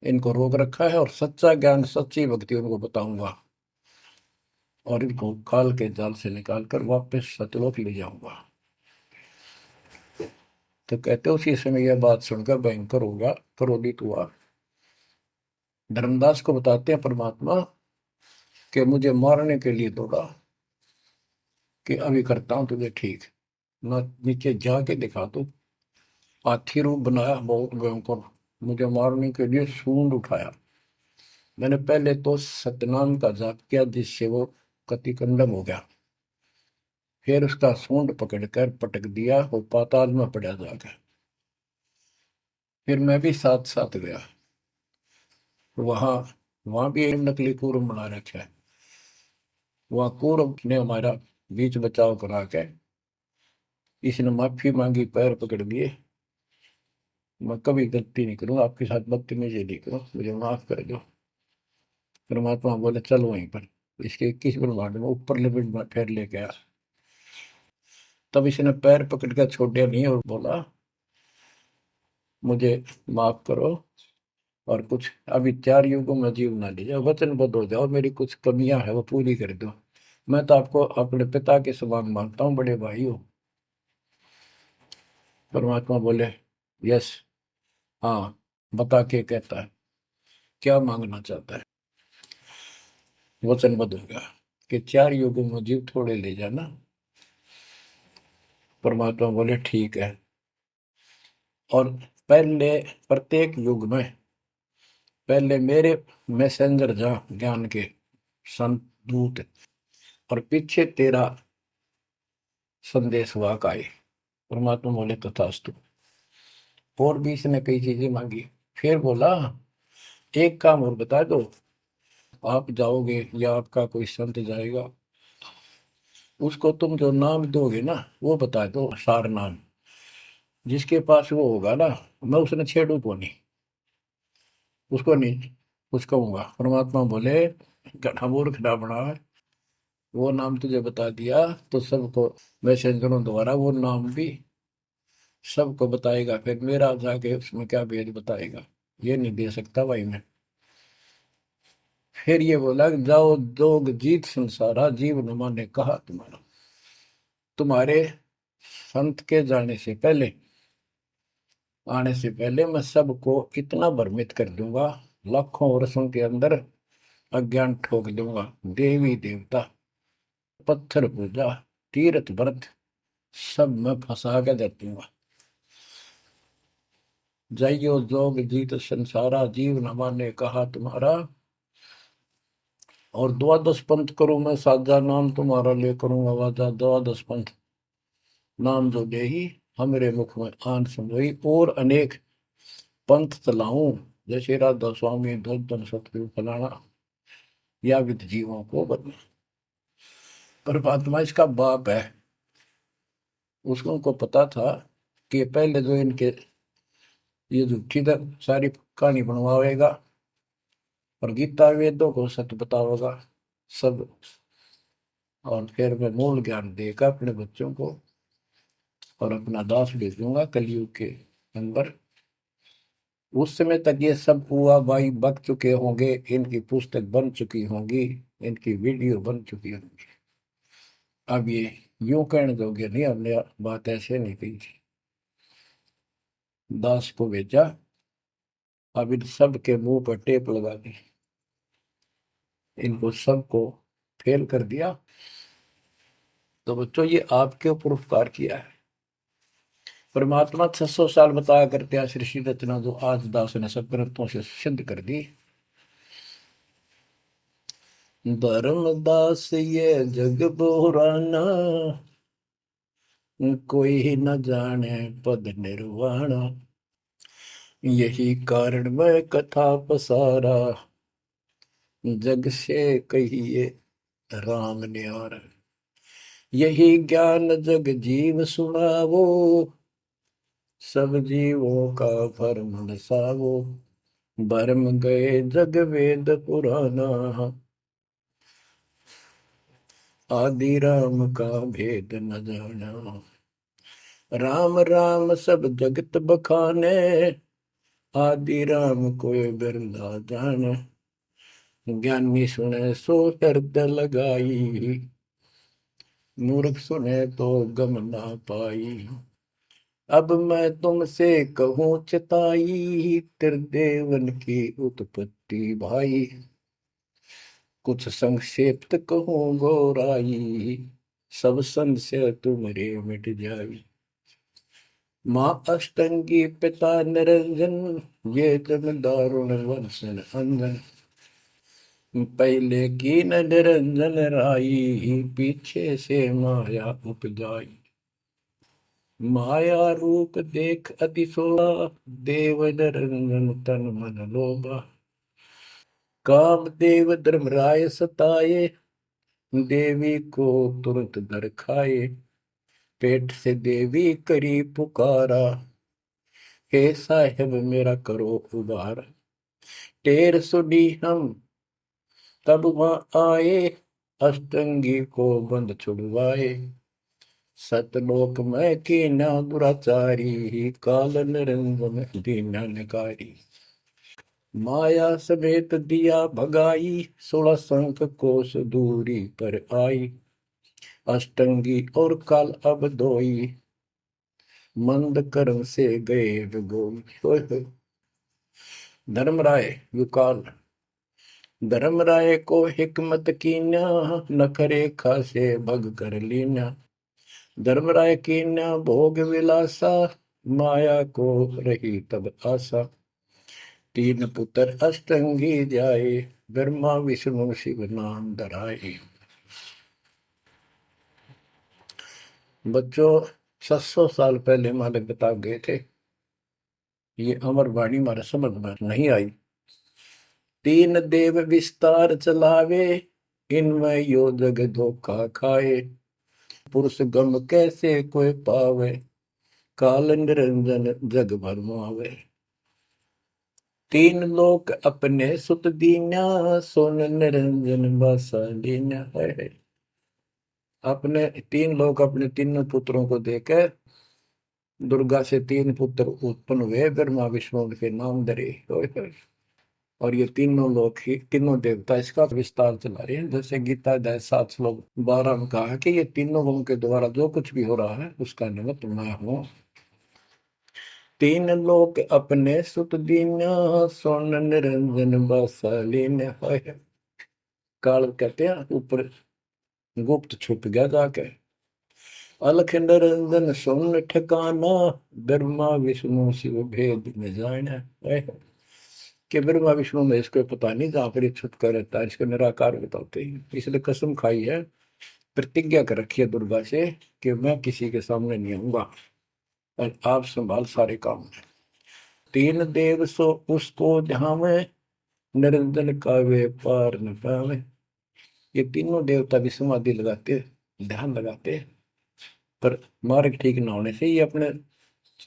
इनको रोक रखा है, और सच्चा ज्ञान सच्ची भक्ति उनको बताऊंगा, और इनको काल के जाल से निकाल कर वापस सतलोक ले जाऊंगा। तो कहते उसी समय यह बात सुनकर भयंकर होगा, क्रोधित हुआ। धर्मदास को बताते हैं परमात्मा कि मुझे मारने के लिए दौड़ा कि अभी करता हूं तुझे ठीक, ना नीचे जाके दिखा दो। हाथी रूप बनाया बहुत भयंकर, मुझे मारने के लिए सूंड उठाया। मैंने पहले तो सतनाम का जाप किया जिससे वो कतिकंडम हो गया, फिर उसका सूंड पकड़कर पटक दिया, वो पाताल में पड़ा जाकर। फिर मैं भी साथ साथ गया वहां, वहां भी एक नकली कूर्म बना रखा है। वहां कूर्म ने हमारा बीच बचाव करा के इसने माफी मांगी, पैर पकड़ लिए, मैं कभी गलती नहीं करूँ आपके साथ, बदतमीजी नहीं करूँ, मुझे माफ कर दो। परमात्मा बोले चल वहीं पर इसके 21 ब्रह्मांड में ऊपर लिमिट में फिर लेके आया। तब इसने पैर पकड़ कर छोड़े नहीं और बोला मुझे माफ करो, और कुछ अभी 4 युगों में जीवन लीजिए, वचनबद्ध हो जाओ, मेरी कुछ कमियां है वो पूरी कर दो। मैं तो आपको अपने पिता के समान मानता हूँ, बड़े भाई हो। परमात्मा बोले यस, हाँ, बता के कहता है क्या मांगना चाहता है। वचनबद्ध हो गया कि 4 युगों में जीव थोड़े ले जाना। परमात्मा बोले ठीक है। और पहले प्रत्येक युग में पहले मेरे मैसेंजर जा ज्ञान के संत दूत, और पीछे तेरा संदेश वाहक आए। परमात्मा बोले तथास्तु। और भी इसने कई चीजें मांगी। फिर बोला एक काम और बता दो, आप जाओगे या आपका कोई संत जाएगा, उसको तुम जो नाम दोगे ना वो बता दो, सार नाम। जिसके पास वो होगा ना, मैं उसने छेड़ू को नहीं, उसको नहीं कुछ कहूंगा। परमात्मा बोले गधा मूर्ख ना बना, वो नाम तुझे बता दिया तो सबको मैसेंजरों द्वारा वो नाम भी सबको बताएगा, फिर मेरा जाके उसमें क्या भेद बताएगा, ये नहीं दे सकता भाई मैं। फिर ये बोला कि जाओ जोग जीत संसारा, जीव न माने कहा तुम्हारा। तुम्हारे संत के जाने से पहले, आने से पहले मैं सबको इतना भ्रमित कर दूंगा, लाखों वर्षों के अंदर अज्ञान ठोक दूंगा। देवी देवता, पत्थर पूजा, तीर्थ व्रत सब मैं फंसा के दे दूंगा। जाइयो जोग जीत संसारा, जीव न माने कहा तुम्हारा। और द्वादश पंथ करूं मैं साजा, नाम तुम्हारा ले करूंगा वाजा। द्वादश पंथ नाम जो दे ही हमरे मुख में आन समोई, और अनेक पंथ चलाऊं, जैसे राधा स्वामी धन सतगुरु फलाना, या विद जीवों को बदला। परमात्मा इसका बाप है। उसको को पता था कि पहले जो इनके ये झूठी सारी कहानी बनवाएगा और गीता वेदों को सत्य बतावेगा सब, और फिर मैं मूल ज्ञान देगा अपने बच्चों को, और अपना दास भेजूंगा कलयुग के अंदर। उस समय तक ये सब हुआ भाई बक चुके होंगे, इनकी पुस्तक बन चुकी होंगी, इनकी वीडियो बन चुकी होंगी। अब ये यूं कहने दोगे नहीं, हमने बात ऐसे नहीं कही थी। दास को भेजा, अब इन सब के मुंह पर टेप लगा दी, इनको सबको फेल कर दिया। तो बच्चों ये आपके ऊपर उपकार किया है। परमात्मा 600 साल बताया करते हैं सृष्टि रचना, जो आज दास ने सब ग्रंथों से सिद्ध कर दी। धर्मदास ये जग बोराना, कोई न जाने पद निर्वाणा। यही कारण मैं कथा पसारा, जग से कहिए राम न्यारा। यही ज्ञान जग जीव सुनावो, सब जीवों का भरम नसावो। भरम गए जग वेद पुराना, आदि राम का भेद न जाना। राम राम सब जगत बखाने, आदि राम कोई बिरला जाने। ज्ञानी सुने सो हृदय लगाई, मूर्ख सुने तो गम ना पाई। अब मैं तुमसे कहूँ चिताई, त्रिदेवन की उत्पत्ति भाई। कुछ संक्षेप्त कहूँ गौराई, सब संशय तुमरे मिट जाई। माँ अष्टंगी पिता निरंजन, ये जन दारुण वर्षन अंजन। पहले की न निरंजन राई, पीछे से माया उपजाई। माया रूप देख अति शोभा, देव निरंजन तन मन लोभा। काम देव धर्मराय सताए, देवी को तुरंत दर खाए। पेट से देवी करी पुकारा, हे साहेब मेरा करो उबार। टेर सुनी हम तब वहां आए, अष्टंगी को बंद छुड़वाए। सतलोक में कीना दुराचारी, काल निरंजन दीनानकारी। माया समेत दिया भगाई, 16 संख कोस दूरी पर आई। अष्टंगी और काल अब दोई, मंद कर्म से गए विगोल। धर्मराय युकाल, धर्मराय को हिकमत कीन्या, नखरे खासे भग कर लीन्या। धर्मराय कीन्या भोग विलासा, माया को रही तब आशा। तीन पुत्र अष्टंगी जाए, ब्रह्मा विष्णु शिव नाम धराए। बच्चों 700 साल पहले हमारे बता गए थे, ये अमर वाणी हमारे समझ में नहीं आई। तीन देव विस्तार चलावे, इनमें यो जग धोखा खाए। पुरुष गम कैसे कोई पावे, काल निरंजन जग भरमावे। तीन लोक अपने सुत दीन्या, सोन निरंजन बासा लीन्या है। अपने तीन लोग अपने तीनों पुत्रों को देकर दुर्गा से तीन पुत्र उत्पन्न हुए, ब्रह्मा विष्णु के नाम धरे। और ये तीनों लोग ही तीनों देवता इसका विस्तार चला रहे हैं। जैसे गीता अध्याय 7 श्लोक 12 में कहा कि ये तीनों गुण के द्वारा जो कुछ भी हो रहा है उसका निमित्त मैं हूं। तीन लोक अपने सुत दीन्या, सोन निरंजन बासालीन। काल कहते हैं ऊपर गुप्त छुप गया जाके। अलख निरंजन सोन ठिकाना, ब्रह्मा विष्णु शिव भेद न जाना। कि ब्रह्मा विष्णु में इसको पता नहीं, जहां पर छुप कर रहता है इसको निराकार बताते हैं। इसलिए कसम खाई है, प्रतिज्ञा कर रखी है दुर्गा से कि मैं किसी के सामने नहीं आऊंगा और आप संभाल सारे काम। तीन देव सो उसको ध्यावे, निरंजन का वे पार न पावे। ये तीनों देवता भी समाधि लगाते, ध्यान लगाते, पर मार्ग ठीक न होने से ये अपने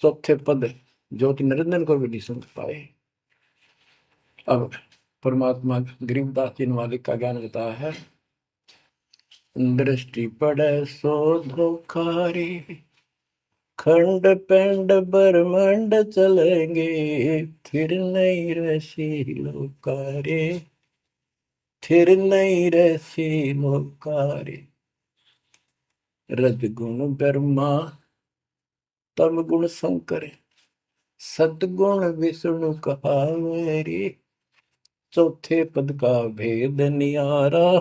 चौथे पद ज्योति निरंजन को भी नहीं समझ पाए। अब परमात्मा गरीबदास जी मालिक का ज्ञान बताया है। दृष्टि पड़े सो धोखारी, खंड पेंड ब्रह्मांड चलेंगे, फिर नहीं रसी लोकारे, फिर नहीं रसी लोकारे। रजगुण ब्रह्मा तम गुण शंकर, सतगुण विष्णु कहावे। चौथे पद का भेद नियारा,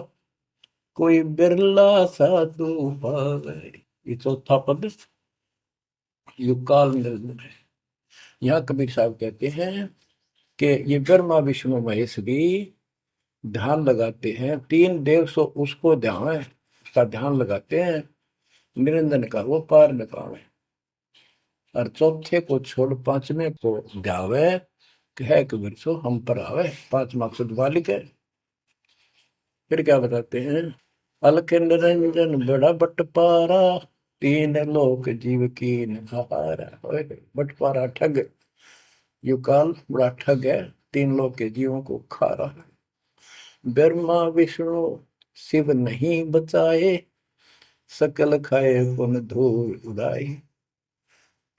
कोई बिरला साधु पावे। ये चौथा पद युकाल निरंजन है। यहाँ कबीर साहब कहते हैं कि ये ब्रह्मा विष्णु महेश भी ध्यान लगाते हैं। तीन देव सो उसको ध्यान है, उसका ध्यान लगाते हैं, निरंजन का वो पार न पावे। और चौथे को छोड़ पांचवें को ध्यावे, कह कबीर सो हम पर आवे। पांच मकसद वालिक है। फिर क्या बताते हैं, अलख निरंजन बड़ा बटपारा, तीन लोक जीव की नहारा। बटपारा ठग, युकाल बड़ा ठग है, तीन लोक के जीवों को खा रहा है। ब्रह्मा विष्णु शिव नहीं बचाए, सकल खाए पुन धूल उड़ाए।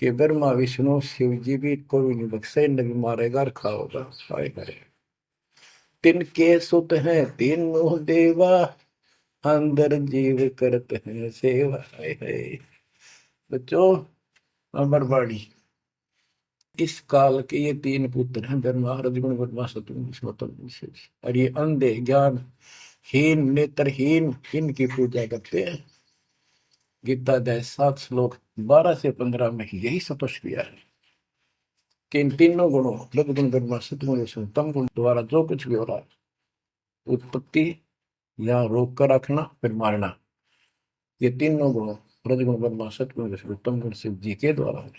कि ब्रह्मा विष्णु शिव जी भी कोई नहीं बख्शे, न भी मारेगा और खाओगा। तिनके सुत हैं तीनों देवा, अंदर जीव करते हैं सेवा। बच्चों अमरवाणी, इस काल के ये तीन पुत्र हैं, ब्रह्मा रजगुण ब्रह्मा सतगुण विष्णु। और ये अंधे ज्ञान हीन नेत्रहीन इनकी पूजा करते हैं। गीता अध्याय 7 श्लोक 12 से 15 में यही स्पष्ट किया है कि इन तीनों गुणों रजगुण ब्रह्मा सतगुण विष्णु तम गुण द्वारा जो कुछ भी हो रहा है, उत्पत्ति या रोक कर रखना फिर मारना, ये तीनों गुण रजगुण ब्रह्मा सतगुण विष्णु तम गुण शिव जी के द्वारा है।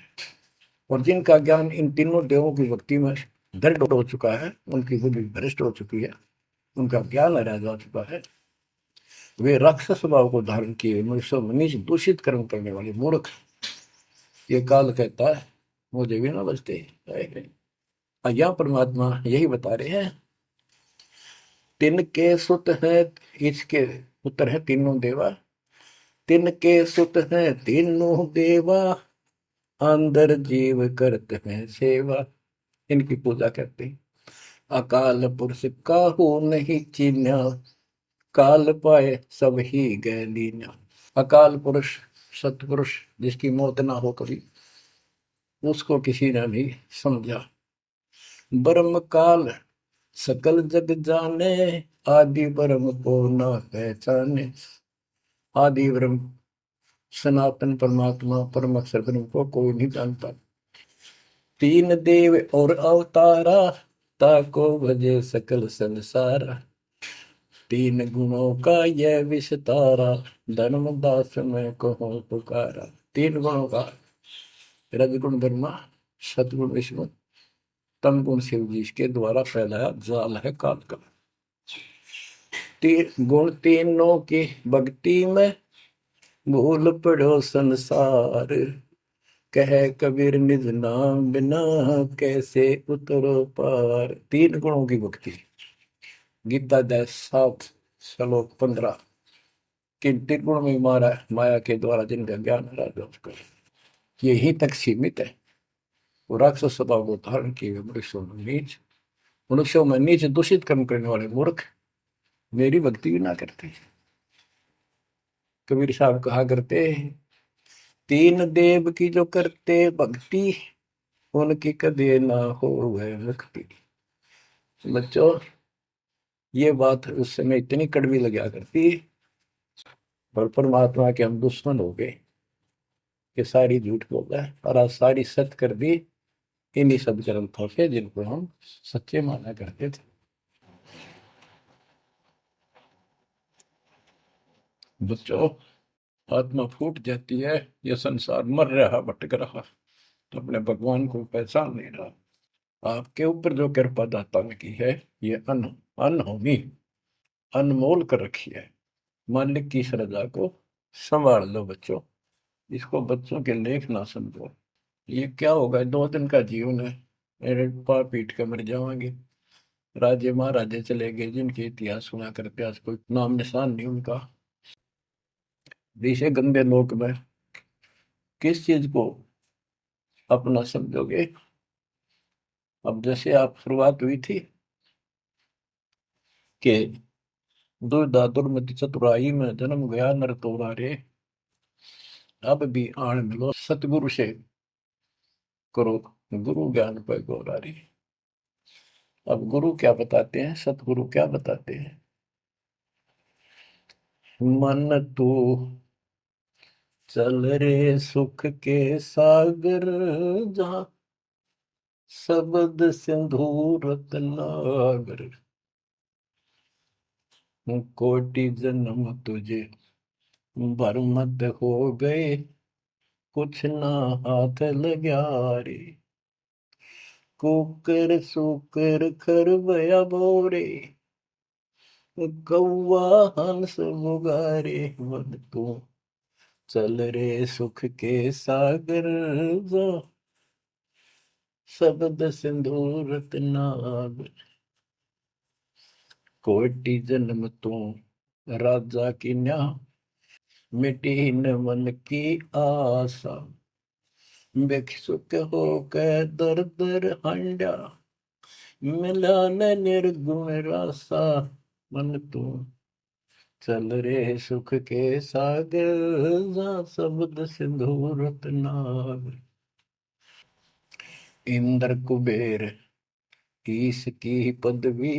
और जिनका ज्ञान इन तीनों देवों की भक्ति में दृढ़ हो चुका है, उनकी बुद्धि भ्रष्ट हो चुकी है, उनका ज्ञान हरा जा चुका है, वे राक्षस स्वभाव को धारण किए मनुष्य दूषित कर्म करने वाले मूर्ख, ये काल कहता है मुझे भी ना बचते। यहाँ परमात्मा यही बता रहे हैं, तिनके सुत हैं, इसके पुत्र है तीनों देवा, तिनके सुत हैं तीनों देवा, अंदर जीव करते हैं सेवा। इनकी पूजा करते हैं। अकाल पुरुष काहू नहीं चीन्या, काल पाए सब ही गए लीन्या। अकाल पुरुष सतपुरुष जिसकी मौत ना हो कभी, उसको किसी ने नहीं समझा। ब्रह्म काल सकल जग जाने, आदि ब्रह्म को न पहचाने। आदि ब्रह्म सनातन परमात्मा परम अक्षर ब्रह्म को कोई नहीं जानता। तीन देव और अवतारा, ताको भजे सकल संसारा। तीन गुणों का यह विस्तारा, धर्मदास में कहूँ पुकारा। तीन गुणों का, रजगुण ब्रह्मा, सतगुण विष्णु, तम गुण शिव जी के द्वारा फैलाया जाल है काल का। तीन गुण तीनों की भक्ति में, भूल पड़ो संसार। कह कबीर निज नाम बिना, कैसे उतरो पार। तीन गुणों की भक्ति, गीता 7 श्लोक 15। किन तीन गुण में मारा माया के द्वारा जिनका ज्ञान राजा उसका यही तक सीमित है। वो राक्षस स्वभाव को धारण किए मनुष्यों में नीच दूषित कर्म करने वाले मूर्ख मेरी भक्ति भी ना करते। कबीर साहब कहा करते, तीन देव की जो करते भक्ति, उनकी कदे ना हो वह मुक्ति। बच्चों, ये बात उस समय इतनी कड़वी लगा करती, पर परमात्मा के हम दुश्मन हो गए कि सारी झूठ बोल रहा है और आज सारी सत्य कर दी इन्हीं सब ग्रंथों से जिनको हम सच्चे माना करते थे। बच्चों, आत्मा फूट जाती है, यह संसार मर रहा भटक रहा, तो अपने भगवान को पहचान नहीं रहा। आपके ऊपर जो कृपा दाता ने की है, ये अनहोनी अनमोल कर रखी है। मालिक की श्रद्धा को संभाल लो बच्चों, इसको बच्चों के लेख ना समझो। ये क्या होगा, 2 दिन का जीवन है, मेरे पार पीट कर मर जाओगे। राजे महाराजे चले गए जिनके इतिहास सुना करते, आज कोई नाम निशान नहीं उनका। विषय गंदे लोक में किस चीज को अपना समझोगे। अब जैसे आप शुरुआत हुई थी कि दुर्धा दुर्मति चतुराई में जन्म गया नर तोरा रे, अब भी आण मिलो सतगुरु से करो गुरु ज्ञान पर गौरा रे। अब गुरु क्या बताते हैं, सतगुरु क्या बताते हैं। मन तू चल रे सुख के सागर, जहाँ शब्द सिंधु रत्नागर। कोटि जन्म तुझे भरमत हो गए, कुछ ना हाथ लग्या रे। कुकर सुकर खरबया बोरे, कौवा हंस मुगारे। मन तू चल रे सुख के सागर, शब्द सिंधु रत्नागर। कोटि जन्म तू राजा की न्या, मिटी न मन की आशा। भिक्षुक होकर दर दर हंडा, मिला न निर्गुण रासा। मन तू चल रे सुख के सागर, जहाँ शब्द सिंधु रत्नागर। इंद्र कुबेर ईश की पदवी,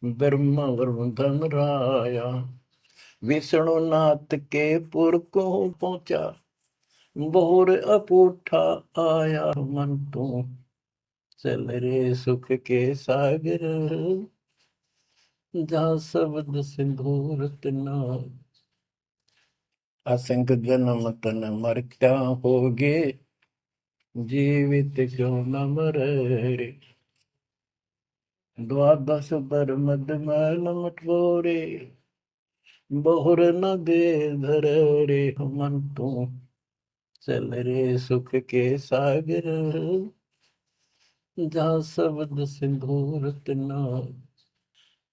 ब्रह्मा वरुण धन राया। विष्णु नाथ के पुर को पहुंचा, बोर अपूठा आया। मन तू चल रे सुख के सागर, जहाँ शब्द सिंधु रत्नागर। असंख्य जन्म तन मरता होगे, जीवित क्यों न मरे रे। द्वादश बर मद मैल मटोरे, बहुर न दे धर रे। मन तू चल रे सुख के सागर, जहाँ शब्द सिंधु रत्नागर।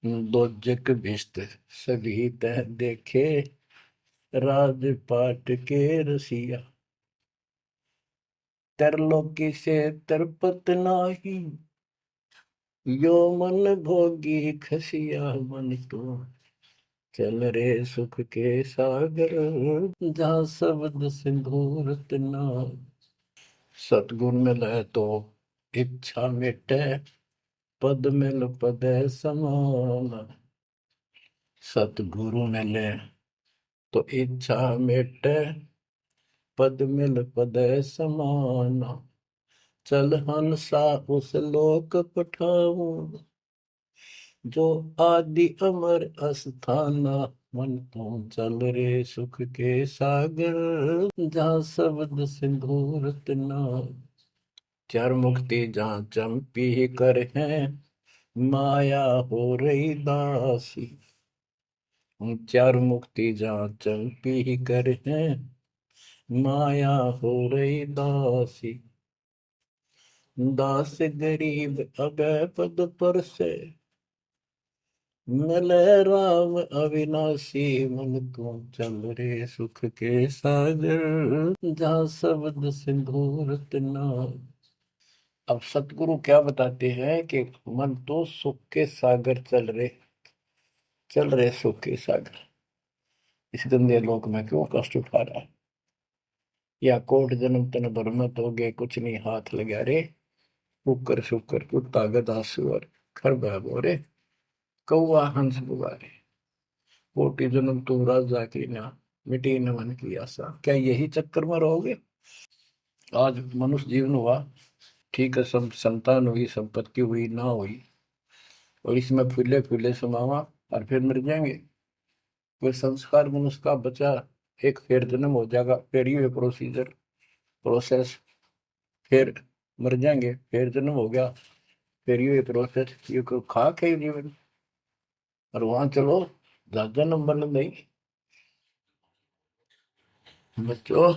दोजक भिष्ट सभी तह देखे, राजपाट के रसिया। तरलोकी से तरपत नाही, यो मन भोगी खसिया। मन तो चल रे सुख के सागर, जहाँ शब्द सिंधु रत्नागर। सतगुण मिले तो इच्छा मिटे, पद मिल पद समान। सतगुरु मिले तो इच्छा मिटे, पद मिल पद समान। चल हंसा उस लोक पठाऊं, जो आदि अमर अस्थाना। मन तो चल रे सुख के सागर, जहाँ शब्द सिंदूर तना। चार मुक्ति जहाँ चंपी कर है, माया हो रही दासी। चार मुक्ति जहाँ चंपी कर है, माया हो रही दासी। दास गरीब अगय पद पर से, मिले राम अविनाशी। मन तू चल रे सुख के सागर, जहाँ शब्द सिंदूर तना। अब सतगुरु क्या बताते हैं कि मन तो सुख के सागर चल रहे सुख के सागर। इस गंदे लोक में क्यों कष्ट उठा रहा है? या कोट जन्म तन भर में तो गए, कुछ नहीं हाथ लगा रे। कुकर शुकर कुत्ता गधा सुअर, खरबा बोरे, कौआ हंस बुआरे। कोटि जन्म तू राजा की ना, मिटी न मन की आशा। क्या यही चक्कर में रहोगे? आज मनुष्य जीवन हुआ, ठीक है, सब संतान हुई, संपत्ति हुई ना हुई, और इसमें फूले फूले समावा और फिर मर जाएंगे। कोई संस्कार मनुष्य का बचा, एक फिर जन्म हो जाएगा, फिर ये प्रोसेस, फिर मर जाएंगे, फिर जन्म हो गया, फिर ये प्रोसेस। ये कोई खाक है जीवन? और वहां चलो ज्यादा नंबर नहीं। बच्चों,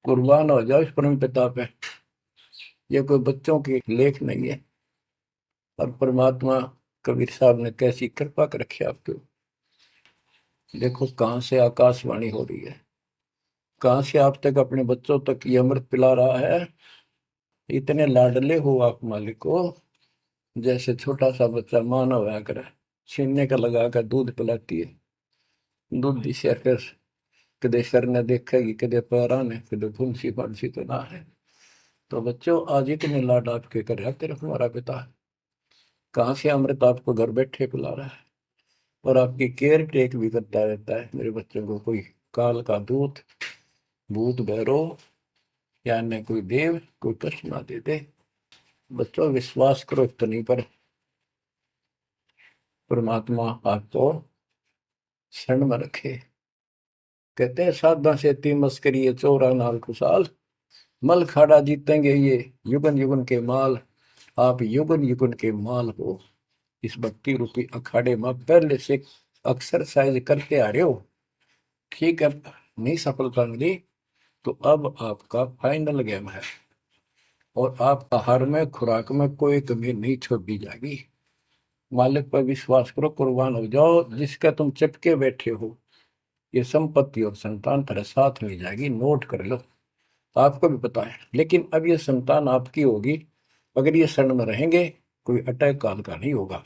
कुर्बान हो जाओ इस परम पिता पे। ये कोई बच्चों की लेख नहीं है। और परमात्मा कबीर साहब ने कैसी कृपा कर रखी आपके। देखो कहां से आकाशवाणी हो रही है, कहां से आप तक अपने बच्चों तक ये अमृत पिला रहा है। इतने लाडले हो आप मालिक को, जैसे छोटा सा बच्चा माना हुआ करे, छीनने का लगा कर दूध पिलाती है। दूध दी से फिर कदे सर ने देखेगी, कदे पैरा ने, कदे फुंसी फांसी तो ना है। तो बच्चों, आज इतने लाड आपके कर रहा तेरा हमारा पिता, कहाँ से अमृत आपको घर बैठे पिला रहा है, और आपकी केयर टेक भी करता रहता है मेरे बच्चों को। कोई काल का दूत, भूत भैरव या अन्य कोई देव कोई कष्ट ना दे दे। बच्चों, विश्वास करो इतनी पर, परमात्मा आपको शरण में रखे। कहते हैं साधा से ती मस्करी है, चोरा नाल खुशाल। मल खाड़ा जीतेंगे ये युगन युगन के माल। आप युगन युगन के माल हो। इस भक्ति रूपी अखाड़े में पहले से एक्सरसाइज करते आ रहे हो, ठीक है। नहीं सफलता मिली तो अब आपका फाइनल गेम है, और आप आहार में खुराक में कोई कमी नहीं छोड़ी जाएगी। मालिक पर विश्वास करो, कुर्बान हो जाओ। जिसका तुम चिपके बैठे हो, ये संपत्ति और संतान तेरे साथ मिल जाएगी, नोट कर लो। आपको भी पता है, लेकिन अब ये संतान आपकी होगी अगर ये शरण में रहेंगे। कोई अटैक काल का नहीं होगा।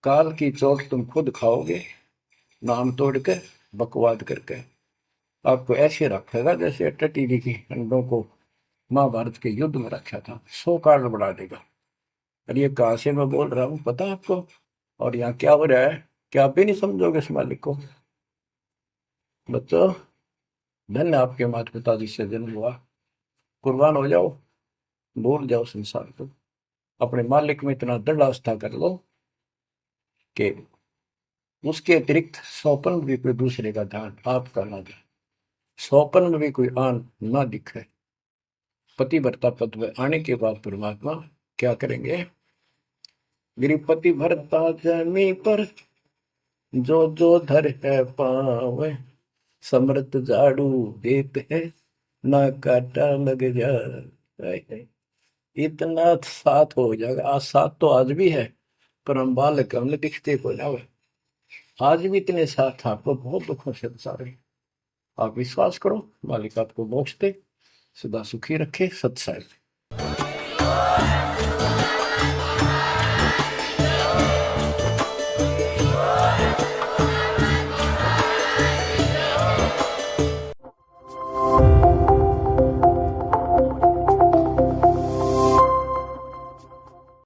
काल की चोट तुम खुद खाओगे, नाम तोड़ के, बकवाद करके। आपको ऐसे रखेगा जैसे टटीरी की अंडों को महाभारत के युद्ध में रखा था, 100 कार्ड बढ़ा देगा। और ये कहां से मैं बोल रहा हूँ पता है आपको? और यहाँ क्या हो रहा है, क्या आप भी नहीं समझोगे इस मालिक को? बच्चों, धन्य आपके माता पिता जिससे जन्म हुआ। कुर्बान हो जाओ, भूल जाओ संसार को, अपने मालिक में इतना दृढ़ आस्था कर लो कि उसके अतिरिक्त सौपन में भी कोई दूसरे का ध्यान आपका ना दे, सौपन में भी कोई आन ना दिखे। पतिव्रता पद में आने के बाद परमात्मा क्या करेंगे? गिरिपति भरता जमी पर, जो जो धर है पावे। समृत झाड़ू देत है, ना काटा लग जाए। इतना साथ हो जाएगा। आज साथ तो आज भी है, पर हम बालक हमने दिखते हो जावे। आज भी इतने साथ आपको बहुत दुखों से सारे। आप विश्वास करो, मालिक आपको मोक्ष दे, सदा सुखी रखे, सत्संग।